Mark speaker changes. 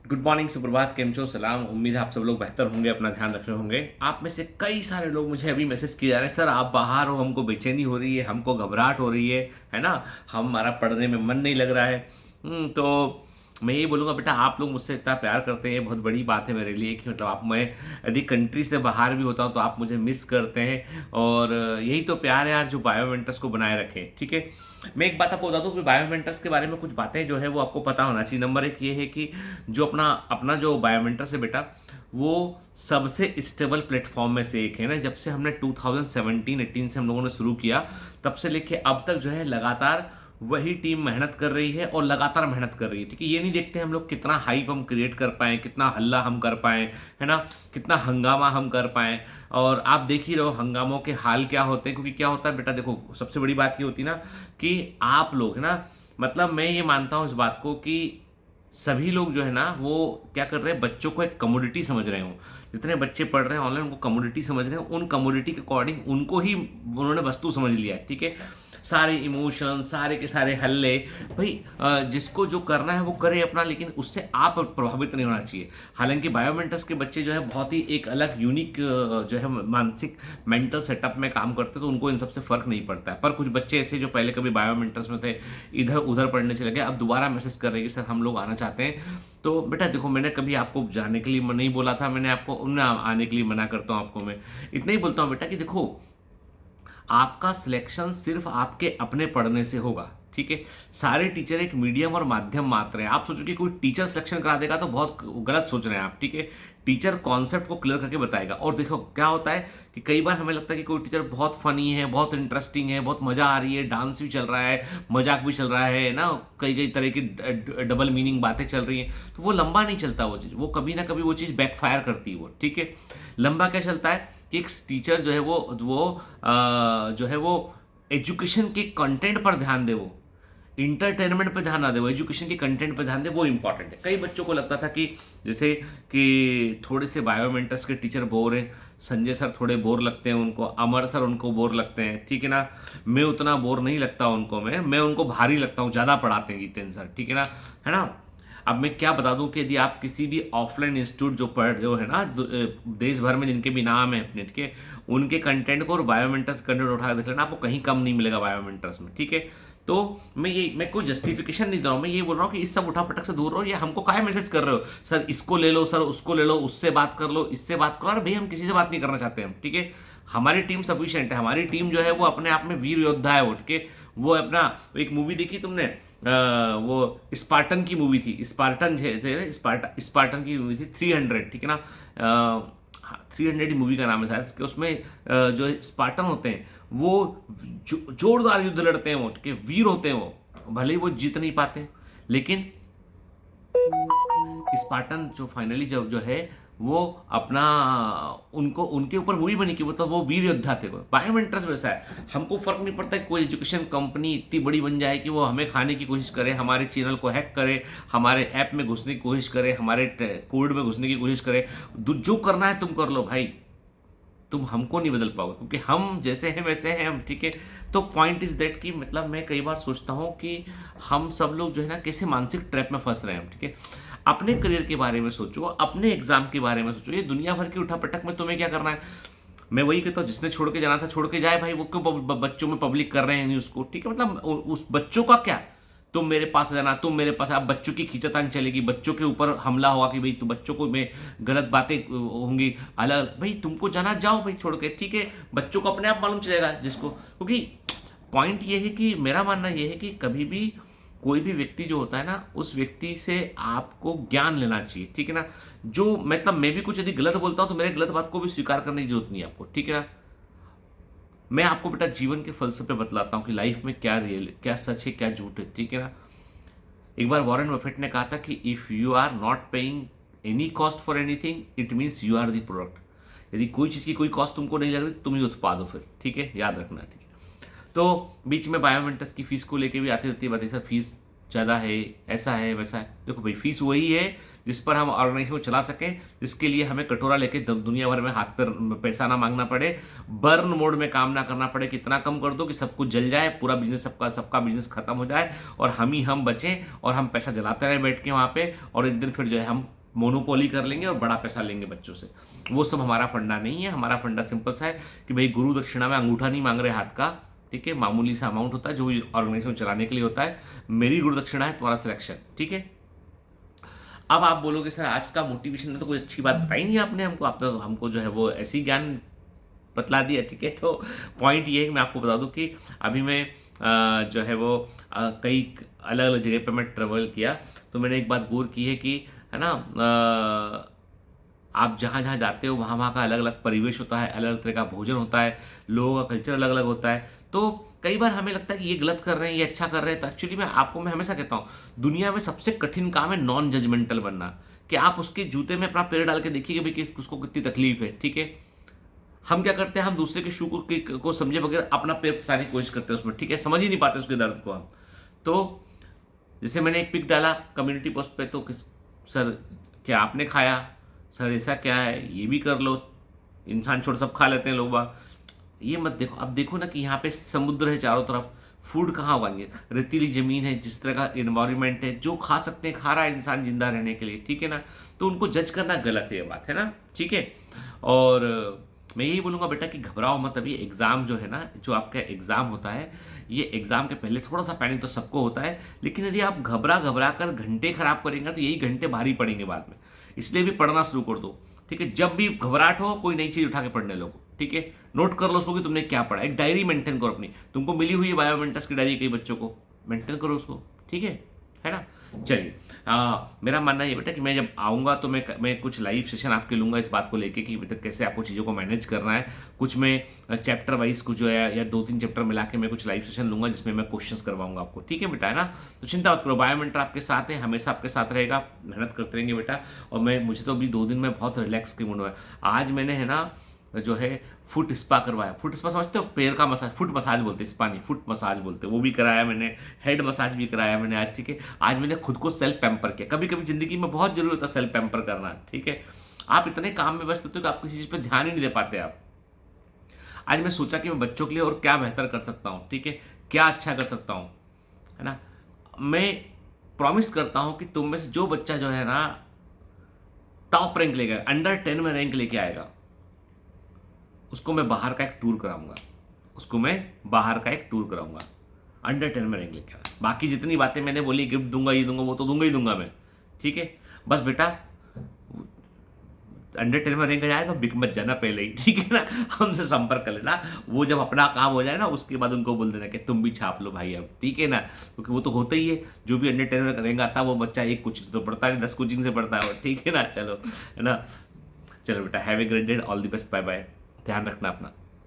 Speaker 1: Good morning, सुप्रभात, केम छो, सलाम। उम्मीद है आप सब लोग बेहतर होंगे, अपना ध्यान रख रहे होंगे। आप में से कई सारे लोग मुझे अभी मैसेज किए जा रहे हैं, सर आप बाहर हो, हमको बेचैनी हो रही है, हमको घबराहट हो रही है ना। हमारा पढ़ने में मन नहीं लग रहा है। तो मैं यही बोलूँगा, बेटा आप लोग मुझसे इतना प्यार करते हैं, ये बहुत बड़ी बात है मेरे लिए कि मतलब आप, मैं यदि कंट्री से बाहर भी होता हूँ तो आप मुझे मिस करते हैं। और यही तो प्यार है यार, जो बायोमेंटर्स को बनाए रखे, ठीक है। मैं एक बात आपको बता दूं कि बायोमेंटर्स के बारे में कुछ बातें जो है वो आपको पता होना चाहिए। नंबर एक ये है कि जो अपना अपना जो बायोमेंटर्स है बेटा, वो सबसे स्टेबल प्लेटफॉर्म में से एक है ना। जब से हमने 2017-18 से हम लोगों ने शुरू किया, तब से लेके अब तक जो है लगातार वही टीम मेहनत कर रही है और लगातार मेहनत कर रही है, ठीक है। ये नहीं देखते हम लोग कितना हाइप हम क्रिएट कर पाए, कितना हल्ला हम कर पाए, है ना, कितना हंगामा हम कर पाए। और आप देख ही रहो हंगामों के हाल क्या होते हैं। क्योंकि क्या होता है बेटा, देखो सबसे बड़ी बात ये होती है ना कि आप लोग, है ना, मतलब मैं ये मानता हूँ इस बात को कि सभी लोग जो है ना वो क्या कर रहे हैं, बच्चों को एक कमोडिटी समझ रहे हो। जितने बच्चे पढ़ रहे हैं ऑनलाइन, उनको कमोडिटी समझ रहे हैं, उन कमोडिटी के अकॉर्डिंग उनको ही उन्होंने वस्तु समझ लिया है, ठीक है। सारे इमोशन, सारे के सारे हल्ले, भाई जिसको जो करना है वो करे अपना, लेकिन उससे आप प्रभावित नहीं होना चाहिए। हालांकि बायोमेंटर्स के बच्चे जो है बहुत ही एक अलग यूनिक जो है मानसिक मेंटल सेटअप में काम करते हैं, तो उनको इन सबसे फर्क नहीं पड़ता है। पर कुछ बच्चे ऐसे जो पहले कभी बायोमेंटर्स में थे, इधर उधर पढ़ने चले गए, अब दोबारा मैसेज कर रहे हैं कि सर हम लोग आना चाहते हैं। तो बेटा देखो, मैंने कभी आपको जाने के लिए नहीं बोला था, मैंने आपको उन्हें आने के लिए मना करता हूँ। आपको मैं इतना ही बोलता हूँ बेटा कि देखो, आपका सिलेक्शन सिर्फ आपके अपने पढ़ने से होगा, ठीक है। सारे टीचर एक मीडियम और माध्यम मात्र है। आप सोचो कि कोई टीचर सिलेक्शन करा देगा तो बहुत गलत सोच रहे हैं आप, ठीक है। टीचर कॉन्सेप्ट को क्लियर करके बताएगा। और देखो क्या होता है कि कई बार हमें लगता है कि कोई टीचर बहुत फनी है, बहुत इंटरेस्टिंग है, बहुत मजा आ रही है, डांस भी चल रहा है, मजाक भी चल रहा है ना, कई कई तरह की डबल मीनिंग बातें चल रही हैं, तो वो लंबा नहीं चलता। वो चीज़, वो कभी ना कभी वो चीज़ बैकफायर करती है वो, ठीक है। लंबा क्या चलता है कि एक टीचर जो है जो है वो एजुकेशन के कंटेंट पर ध्यान दे, वो इंटरटेनमेंट पे ध्यान ना दे, वो एजुकेशन के कंटेंट पे ध्यान दे, वो इंपॉर्टेंट है। कई बच्चों को लगता था कि जैसे कि थोड़े से बायोमेंटर्स के टीचर बोर हैं, संजय सर थोड़े बोर लगते हैं उनको, अमर सर उनको बोर लगते हैं, ठीक है ना। मैं उतना बोर नहीं लगता उनको, मैं उनको भारी लगता हूँ, ज़्यादा पढ़ाते हैं गीतेंद्र सर, ठीक है ना, है ना। अब मैं क्या बता दूं कि यदि आप किसी भी ऑफलाइन इंस्टीट्यूट जो पढ़ रहे हो, है ना, देश भर में जिनके भी नाम है अपने, ठीक है, उनके कंटेंट को और बायोमेंटर्स कंटेंट उठा देख लेना, आपको कहीं कम नहीं मिलेगा बायोमेंटर्स में, ठीक है। तो मैं कोई जस्टिफिकेशन नहीं दे रहा हूँ, मैं ये बोल रहा हूँ कि इस सब उठापटक से दूर रहो। ये हमको काहे मैसेज कर रहे हो, सर इसको ले लो, सर उसको ले लो, उससे बात कर लो, इससे बात करो। अरे भाई हम किसी से बात नहीं करना चाहते हम, ठीक है। हमारी टीम सफिशिएंट है, हमारी टीम जो है वो अपने आप में वीर योद्धा है वो, ठीक है। वो अपना, एक मूवी देखी तुमने, वो स्पार्टन की मूवी थी, स्पार्टन थे, स्पार्टन की मूवी थी 300, ठीक है ना। 300 मूवी का नाम है शायद, कि उसमें जो स्पार्टन होते हैं वो जोरदार युद्ध लड़ते हैं, वो ठीक है, वीर होते हैं वो, भले ही वो जीत नहीं पाते, लेकिन स्पार्टन जो फाइनली जो है वो अपना, उनको उनके ऊपर मूवी बनी कि वो वीर योद्धा थे। वो बायोमेंटर्स वैसा है, हमको फर्क नहीं पड़ता कि कोई एजुकेशन कंपनी इतनी बड़ी बन जाए कि वो हमें खाने की कोशिश करे, हमारे चैनल को हैक करे, हमारे ऐप में घुसने की कोशिश करे, हमारे कोड में घुसने की कोशिश करे। जो करना है तुम कर लो भाई, तुम हमको नहीं बदल पाओगे, क्योंकि हम जैसे हैं वैसे हैं हम, ठीक है। तो पॉइंट इज दैट कि मतलब मैं कई बार सोचता हूँ कि हम सब लोग जो है ना कैसे मानसिक ट्रैप में फंस रहे हैं हम, ठीक है। अपने करियर के बारे में सोचो, अपने एग्जाम के बारे में सोचो, ये दुनिया भर की उठापटक में तुम्हें क्या करना है। मैं वही कहता हूँ, जिसने छोड़ के जाना था छोड़ के जाए भाई, वो क्यों बच्चों में पब्लिक कर रहे हैं न्यूज़ को, ठीक है। मतलब उस बच्चों का क्या, तुम मेरे पास जाना, तुम मेरे पास, अब बच्चों की खींचतान चलेगी, बच्चों के ऊपर हमला होगा कि भाई तो बच्चों को में गलत बातें होंगी, अलग, भाई तुमको जाना जाओ भाई छोड़ के, ठीक है। बच्चों को अपने आप मालूम चलेगा जिसको, क्योंकि पॉइंट ये है कि मेरा मानना ये है कि कभी भी कोई भी व्यक्ति जो होता है ना, उस व्यक्ति से आपको ज्ञान लेना चाहिए, ठीक है ना। जो मतलब मैं भी कुछ यदि गलत बोलता हूँ तो मेरे गलत बात को भी स्वीकार करने की जरूरत नहीं है आपको, ठीक है ना। मैं आपको बेटा जीवन के फलसफे बतलाता हूँ कि लाइफ में क्या रियल, क्या सच है, क्या झूठ है, ठीक है ना। एक बार वॉरेन बफेट ने कहा था कि if you are not paying any cost for anything, it means you are the product. यदि कोई चीज़ की कोई कॉस्ट तुमको नहीं लग रही, तुम ही उत्पाद हो फिर, ठीक है, याद रखना, ठीक है। तो बीच में बायोमेंटर्स की फीस को लेके भी आती रहती है बात, सर फीस ज़्यादा है, ऐसा है वैसा है। देखो भाई, फीस वही है जिस पर हम ऑर्गेनाइजेशन को चला सकें, जिसके लिए हमें कटोरा लेके दुनिया भर में हाथ पर पैसा ना मांगना पड़े, बर्न मोड में काम ना करना पड़े, कितना कम कर दो कि सब कुछ जल जाए, पूरा बिजनेस, सबका बिजनेस खत्म हो जाए और हम बचें और हम पैसा जलाते रहे बैठ के वहाँ पे, और एक दिन फिर जो है हम मोनोपोली कर लेंगे और बड़ा पैसा लेंगे बच्चों से। वो सब हमारा फंडा नहीं है। हमारा फंडा सिंपल सा है कि भाई गुरु दक्षिणा में अंगूठा नहीं मांग रहे हाथ का, ठीक है, मामूली सा अमाउंट होता है जो ऑर्गेनाइजेशन चलाने के लिए होता है। मेरी गुरु दक्षिणा है, तुम्हारा सिलेक्शन, ठीक है। अब आप बोलोगे सर आज का मोटिवेशन में तो कोई अच्छी बात बताई नहीं आपने हमको, आप तो हमको जो है वो ऐसी ज्ञान बतला दिया, ठीक है। तो पॉइंट ये है कि मैं आपको बता दूं कि अभी मैं जो है वो कई अलग अलग जगह पे मैं ट्रेवल किया, तो मैंने एक बात गौर की है कि, है ना, आप जहाँ जहाँ जाते हो वहाँ वहाँ का अलग अलग परिवेश होता है, अलग अलग तरह का भोजन होता है, लोगों का कल्चर अलग अलग होता है। तो कई बार हमें लगता है कि ये गलत कर रहे हैं, ये अच्छा कर रहे हैं, तो एक्चुअली मैं हमेशा कहता हूँ दुनिया में सबसे कठिन काम है नॉन जजमेंटल बनना, कि आप उसके जूते में अपना पैर डाल के देखिए कि भाई उसको कितनी तकलीफ है, ठीक है। हम क्या करते हैं, हम दूसरे के शू को समझे बगैर अपना पैर फंसाने की कोशिश करते हैं उसमें, ठीक है, समझ ही नहीं पाते उसके दर्द को हम। तो जैसे मैंने एक पिक डाला कम्युनिटी पोस्ट पे, तो सर क्या आपने खाया, सर ऐसा क्या है, ये भी कर लो, इंसान छोड़ सब खा लेते हैं लोग बाग। ये मत देखो, अब देखो ना कि यहाँ पे समुद्र है चारों तरफ, फूड कहाँ उगाएंगे, रेतीली जमीन है, जिस तरह का इन्वायरमेंट है, जो खा सकते हैं खा रहा है इंसान जिंदा रहने के लिए, ठीक है ना। तो उनको जज करना गलत है, ये बात है ना, ठीक है। और मैं यही बोलूँगा बेटा कि घबराओ मत। अभी एग्ज़ाम जो है ना, जो आपका एग्ज़ाम होता है, ये एग्ज़ाम के पहले थोड़ा सा पैनिक तो सबको होता है, लेकिन यदि आप घबरा घबरा कर घंटे खराब करेंगे तो यही घंटे भारी पड़ेंगे बाद में। इसलिए भी पढ़ना शुरू कर दो, ठीक है। जब भी घबराहट हो कोई नई चीज़ उठा के पढ़ने लगो, ठीक है। नोट कर लो उसको कि तुमने क्या पढ़ा, एक डायरी मेंटेन करो अपनी, तुमको मिली हुई है बायोमेंटस की डायरी कई बच्चों को, मेंटेन करो उसको, ठीक है ना। चलिए, मेरा मानना ये बेटा कि मैं जब आऊँगा तो मैं कुछ लाइव सेशन आपके लूँगा इस बात को लेके कि मतलब कैसे आपको चीज़ों को मैनेज करना है। कुछ मैं चैप्टर वाइज कुछ जो है या 2-3 चैप्टर मिला के मैं कुछ लाइव सेशन लूँगा जिसमें मैं क्वेश्चंस करवाऊँगा आपको, ठीक है बेटा, है ना। तो चिंता मत करो, बायोमेंटर आपके साथ है, हमेशा आपके साथ रहेगा, मेहनत करते रहेंगे बेटा। और मुझे तो अभी 2 दिन में बहुत रिलैक्स के मूड में, आज मैंने, है ना, जो है फुट स्पा करवाया। फुट स्पा समझते हो, पैर का मसाज, फुट मसाज बोलते हैं, स्पा नहीं फुट मसाज बोलते हैं, वो भी कराया मैंने। हेड मसाज भी कराया मैंने आज, ठीक है। आज मैंने खुद को सेल्फ पैम्पर किया। कभी कभी जिंदगी में बहुत जरूरी होता है सेल्फ पैम्पर करना, ठीक है। आप इतने काम में व्यस्त होते हो कि आप किसी चीज़ पर ध्यान ही नहीं दे पाते आप। आज मैं सोचा कि मैं बच्चों के लिए और क्या बेहतर कर सकता हूँ, ठीक है, क्या अच्छा कर सकता हूँ, है ना। मैं प्रॉमिस करता हूँ कि तुम में से जो बच्चा जो है ना टॉप रैंक लेगा, अंडर 10 में रैंक लेके आएगा, उसको मैं बाहर का एक टूर कराऊंगा, अंडर 10 में रैंक लेके आना। बाकी जितनी बातें मैंने बोली, गिफ्ट दूंगा, ये दूंगा, वो तो दूंगा ही दूंगा मैं, ठीक है। बस बेटा अंडर 10 में रैंक जाएगा, बिक मत जाना पहले ही, ठीक है ना। हमसे संपर्क कर लेना, वो जब अपना काम हो जाए ना उसके बाद उनको बोल देना कि तुम भी छाप लो भाई अब, ठीक है ना। क्योंकि वो तो होता ही है, जो भी अंडर 10 में रैंक आता है वो बच्चा एक कोचिंग तो पढ़ता है, 10 कोचिंग से पढ़ता है, ठीक है ना। चलो, है ना, चलो बेटा, have a great day, all the best, bye bye, ध्यान रखना अपना।